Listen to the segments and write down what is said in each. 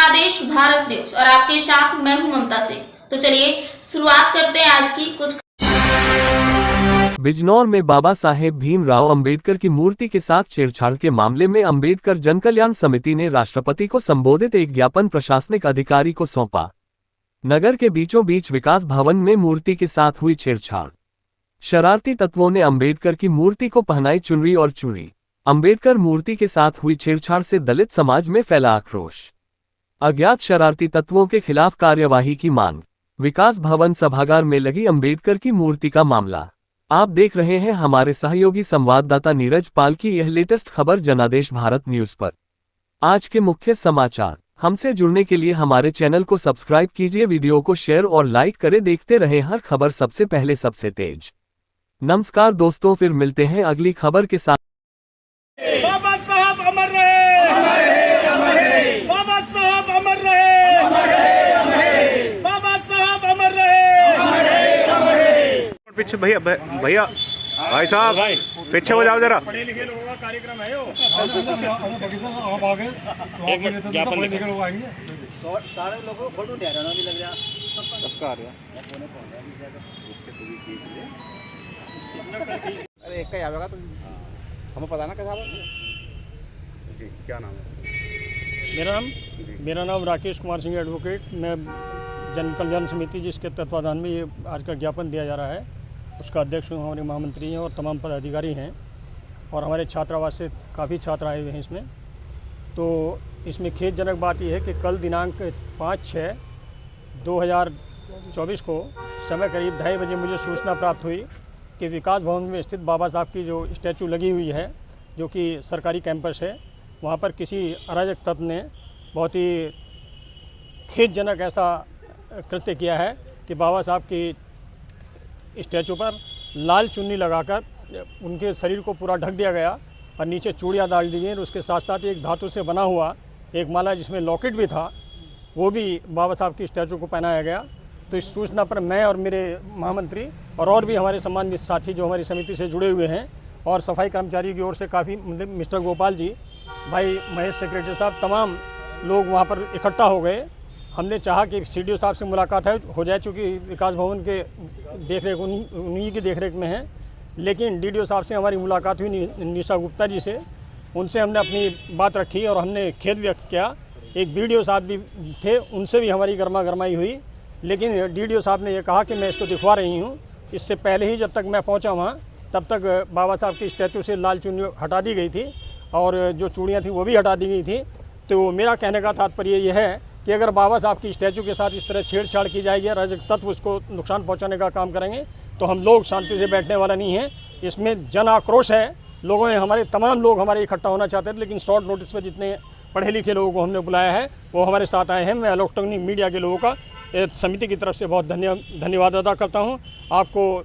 जनादेश भारत न्यूज और आपके साथ मैं हूं ममता सिंह। तो चलिए शुरुआत करते हैं आज की कुछ। बिजनौर में बाबा साहेब भीमराव अंबेडकर की मूर्ति के साथ छेड़छाड़ के मामले में अंबेडकर जनकल्याण समिति ने राष्ट्रपति को संबोधित एक ज्ञापन प्रशासनिक अधिकारी को सौंपा। नगर के बीचों बीच विकास भवन में मूर्ति के साथ हुई छेड़छाड़। शरारती तत्वों ने अंबेडकर की मूर्ति को पहनाई चुनरी और चूड़ी। अंबेडकर मूर्ति के साथ हुई छेड़छाड़ से दलित समाज में फैला आक्रोश। अज्ञात शरारती तत्वों के खिलाफ कार्यवाही की मांग। विकास भवन सभागार में लगी अंबेडकर की मूर्ति का मामला। आप देख रहे हैं हमारे सहयोगी संवाददाता नीरज पाल की यह लेटेस्ट खबर जनादेश भारत न्यूज पर। आज के मुख्य समाचार। हमसे जुड़ने के लिए हमारे चैनल को सब्सक्राइब कीजिए, वीडियो को शेयर और लाइक करें। देखते रहें हर खबर सबसे पहले सबसे तेज। नमस्कार दोस्तों, फिर मिलते हैं अगली खबर के साथ। बाबा साहब अमर रहे, बाबा साहब अमर रहे, बाबा साहब अमर रहे। पीछे भैया भैया भाई साहब पीछे हो जाओ जरा। पढ़े लिखे लोगों का कार्यक्रम है। आप आ गए तो ज्ञापन लिखे लोग आएंगे, सारे लोगों को फोटो ले रहा भी लग रहा सबका आ रहा। अरे एक का ही आवेगा तो हमें पता ना कैसा जी। क्या नाम है? मेरा नाम राकेश कुमार सिंह एडवोकेट। मैं जन कल्याण समिति जिसके तत्वाधान में ये आज का ज्ञापन दिया जा रहा है, उसका अध्यक्ष हमारे महामंत्री हैं और तमाम पदाधिकारी हैं, और हमारे छात्रावास से काफ़ी छात्र आए हुए हैं इसमें। तो इसमें खेदजनक बात यह है कि कल दिनांक 5/6/2024 को समय करीब 2:30 बजे मुझे सूचना प्राप्त हुई कि विकास भवन में स्थित बाबा साहब की जो स्टैचू लगी हुई है, जो कि सरकारी कैंपस है, वहाँ पर किसी अराजक तत्व ने बहुत ही खेदजनक ऐसा कृत्य किया है कि बाबा साहब की स्टैचू पर लाल चुन्नी लगाकर उनके शरीर को पूरा ढक दिया गया और नीचे चूड़ियाँ डाल दी गई। उसके साथ साथ एक धातु से बना हुआ एक माला जिसमें लॉकेट भी था, वो भी बाबा साहब की स्टैचू को पहनाया गया। तो इस सूचना पर मैं और मेरे महामंत्री और भी हमारे सम्मानित साथी जो हमारी समिति से जुड़े हुए हैं, और सफाई कर्मचारी की ओर से काफ़ी मिस्टर गोपाल जी, भाई महेश सेक्रेटरी साहब, तमाम लोग वहाँ पर इकट्ठा हो गए। हमने चाहा कि सीडीओ साहब से मुलाकात हो जाए, चूँकि विकास भवन के देखरेख उन्हीं की देखरेख में है। लेकिन डीडीओ साहब से हमारी मुलाकात हुई, निशा गुप्ता जी से। उनसे हमने अपनी बात रखी और हमने खेद व्यक्त किया। एक बीडीओ साहब भी थे, उनसे भी हमारी गर्मा गर्माई हुई। लेकिन डीडीओ साहब ने यह कहा कि मैं इसको दिखवा रही हूँ। इससे पहले ही जब तक मैं पहुँचा वहाँ, तब तक बाबा साहब की स्टैचू से लाल चुन्नी हटा दी गई थी और जो चूड़ियाँ थी वो भी हटा दी गई थी। तो मेरा कहने का तात्पर्य यह है कि अगर बाबा साहब की स्टैचू के साथ इस तरह छेड़छाड़ की जाएगी, अराजक तत्व उसको नुकसान पहुंचाने का काम करेंगे, तो हम लोग शांति से बैठने वाला नहीं हैं। इसमें जन आक्रोश है, लोगों ने हमारे तमाम लोग हमारे इकट्ठा होना चाहते थे, लेकिन शॉर्ट नोटिस पर जितने पढ़े लिखे लोगों को हमने बुलाया है वो हमारे साथ आए हैं। मैं इलेक्ट्रॉनिक मीडिया के लोगों का समिति की तरफ से बहुत धन्यवाद अदा करता हूँ, आपको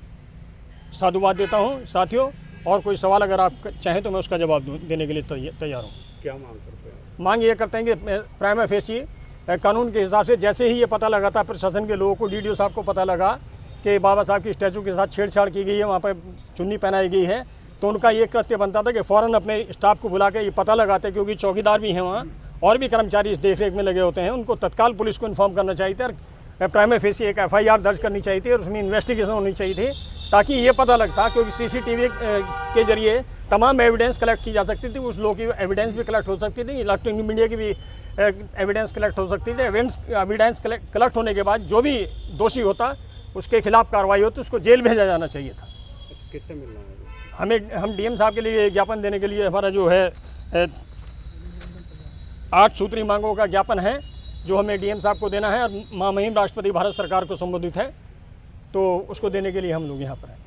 साधुवाद देता हूँ। साथियों, और कोई सवाल अगर आप चाहें तो मैं उसका जवाब देने के लिए तैयार हूँ। क्या मांग करते हैं? मांग ये करते हैं कि प्राइमा फेसी कानून के हिसाब से, जैसे ही ये पता लगा था प्रशासन के लोगों को, डीडीओ साहब को पता लगा कि बाबा साहब की स्टैचू के साथ छेड़छाड़ की गई है, वहाँ पर चुन्नी पहनाई गई है, तो उनका ये कृत्य बनता था कि फ़ौरन अपने स्टाफ को बुला के ये पता लगाते, क्योंकि चौकीदार भी हैं वहाँ और भी कर्मचारी इस देखरेख में लगे होते हैं, उनको तत्काल पुलिस को इन्फॉर्म करना चाहिए था और प्राइमा फेसी एक FIR दर्ज करनी चाहिए थी और उसमें इन्वेस्टिगेशन होनी चाहिए थी, ताकि ये पता लगता, क्योंकि CCTV के जरिए तमाम एविडेंस कलेक्ट की जा सकती थी, उस लोगों की एविडेंस भी कलेक्ट हो सकती थी, इलेक्ट्रॉनिक मीडिया की भी एविडेंस कलेक्ट हो सकती थी। एविडेंस कलेक्ट होने के बाद जो भी दोषी होता उसके खिलाफ कार्रवाई होती, उसको जेल भेजा जाना चाहिए था। किससे मिलना है? हम DM साहब के लिए ज्ञापन देने के लिए, हमारा जो है 8 सूत्री मांगों का ज्ञापन है जो हमें DM साहब को देना है, और महामहिम राष्ट्रपति भारत सरकार को संबोधित है, तो उसको देने के लिए हम लोग यहाँ पर हैं।